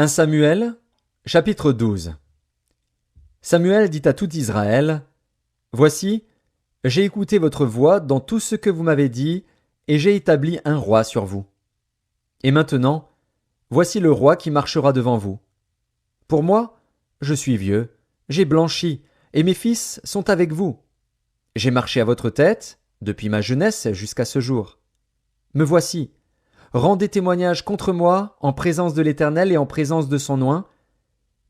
1 Samuel, chapitre 12. Samuel dit à tout Israël, « Voici, j'ai écouté votre voix dans tout ce que vous m'avez dit, et j'ai établi un roi sur vous. Et maintenant, voici le roi qui marchera devant vous. Pour moi, je suis vieux, j'ai blanchi, et mes fils sont avec vous. J'ai marché à votre tête, depuis ma jeunesse jusqu'à ce jour. Me voici. Rendez témoignage contre moi en présence de l'Éternel et en présence de son oint.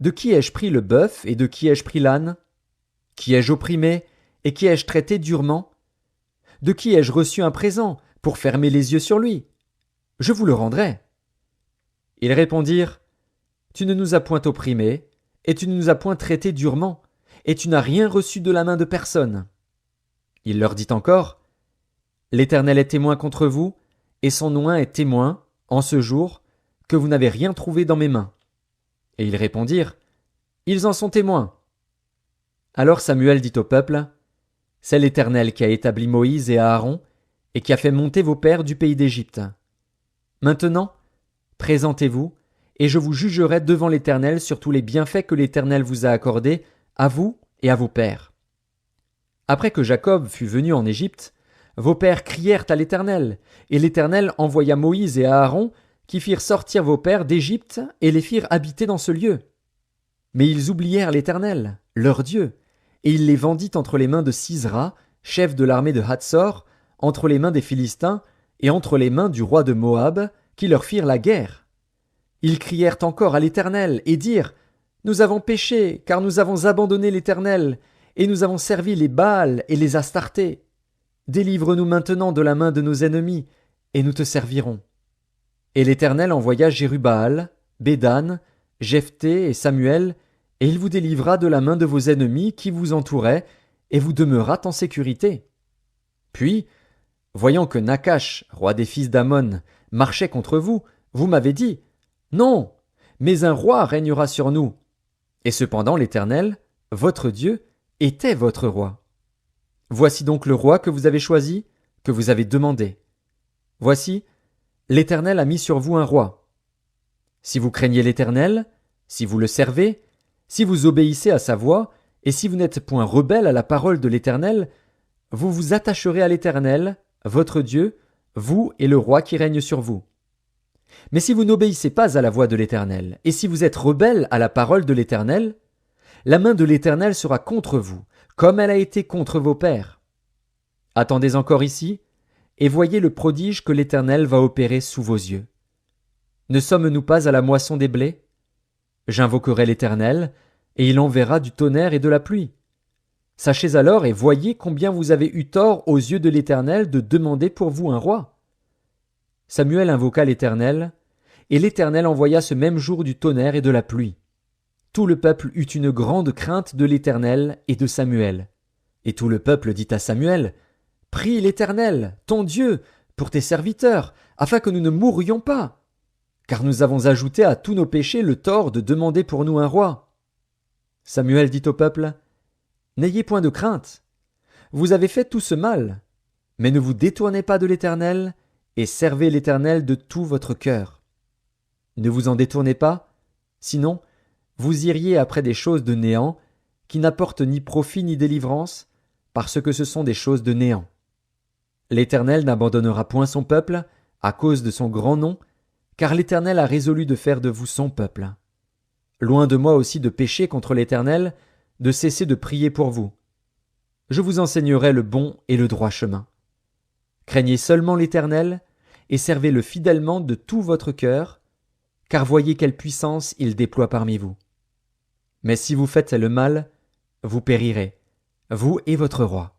De qui ai-je pris le bœuf et de qui ai-je pris l'âne? Qui ai-je opprimé et qui ai-je traité durement? De qui ai-je reçu un présent pour fermer les yeux sur lui? Je vous le rendrai. Ils répondirent, Tu ne nous as point opprimés, et tu ne nous as point traités durement, et tu n'as rien reçu de la main de personne. Il leur dit encore, L'Éternel est témoin contre vous, et son oint est témoin, en ce jour, que vous n'avez rien trouvé dans mes mains. Et ils répondirent, Ils en sont témoins. Alors Samuel dit au peuple, C'est l'Éternel qui a établi Moïse et Aaron, et qui a fait monter vos pères du pays d'Égypte. Maintenant, présentez-vous, et je vous jugerai devant l'Éternel sur tous les bienfaits que l'Éternel vous a accordés, à vous et à vos pères. Après que Jacob fut venu en Égypte, vos pères crièrent à l'Éternel, et l'Éternel envoya Moïse et Aaron, qui firent sortir vos pères d'Égypte et les firent habiter dans ce lieu. Mais ils oublièrent l'Éternel, leur Dieu, et il les vendit entre les mains de Sisera, chef de l'armée de Hatsor, entre les mains des Philistins, et entre les mains du roi de Moab, qui leur firent la guerre. Ils crièrent encore à l'Éternel, et dirent, Nous avons péché, car nous avons abandonné l'Éternel, et nous avons servi les Baals et les Astartés. Délivre-nous maintenant de la main de nos ennemis, et nous te servirons. Et l'Éternel envoya Jérubbaal, Bédan, Jephthé et Samuel, et il vous délivra de la main de vos ennemis qui vous entouraient, et vous demeurâtes en sécurité. Puis, voyant que Nachash, roi des fils d'Ammon, marchait contre vous, vous m'avez dit, Non, mais un roi régnera sur nous. Et cependant l'Éternel, votre Dieu, était votre roi. Voici donc le roi que vous avez choisi, que vous avez demandé. Voici, l'Éternel a mis sur vous un roi. Si vous craignez l'Éternel, si vous le servez, si vous obéissez à sa voix, et si vous n'êtes point rebelles à la parole de l'Éternel, vous vous attacherez à l'Éternel, votre Dieu, vous et le roi qui règne sur vous. Mais si vous n'obéissez pas à la voix de l'Éternel, et si vous êtes rebelles à la parole de l'Éternel, la main de l'Éternel sera contre vous, comme elle a été contre vos pères. Attendez encore ici, et voyez le prodige que l'Éternel va opérer sous vos yeux. Ne sommes-nous pas à la moisson des blés? J'invoquerai l'Éternel, et il enverra du tonnerre et de la pluie. Sachez alors et voyez combien vous avez eu tort aux yeux de l'Éternel de demander pour vous un roi. Samuel invoqua l'Éternel, et l'Éternel envoya ce même jour du tonnerre et de la pluie. Tout le peuple eut une grande crainte de l'Éternel et de Samuel. Et tout le peuple dit à Samuel, « Prie l'Éternel, ton Dieu, pour tes serviteurs, afin que nous ne mourions pas. Car nous avons ajouté à tous nos péchés le tort de demander pour nous un roi. » Samuel dit au peuple, « N'ayez point de crainte. Vous avez fait tout ce mal, mais ne vous détournez pas de l'Éternel, et servez l'Éternel de tout votre cœur. Ne vous en détournez pas, sinon vous iriez après des choses de néant, qui n'apportent ni profit ni délivrance, parce que ce sont des choses de néant. L'Éternel n'abandonnera point son peuple, à cause de son grand nom, car l'Éternel a résolu de faire de vous son peuple. Loin de moi aussi de pécher contre l'Éternel, de cesser de prier pour vous. Je vous enseignerai le bon et le droit chemin. Craignez seulement l'Éternel, et servez-le fidèlement de tout votre cœur, car voyez quelle puissance il déploie parmi vous. Mais si vous faites le mal, vous périrez, vous et votre roi.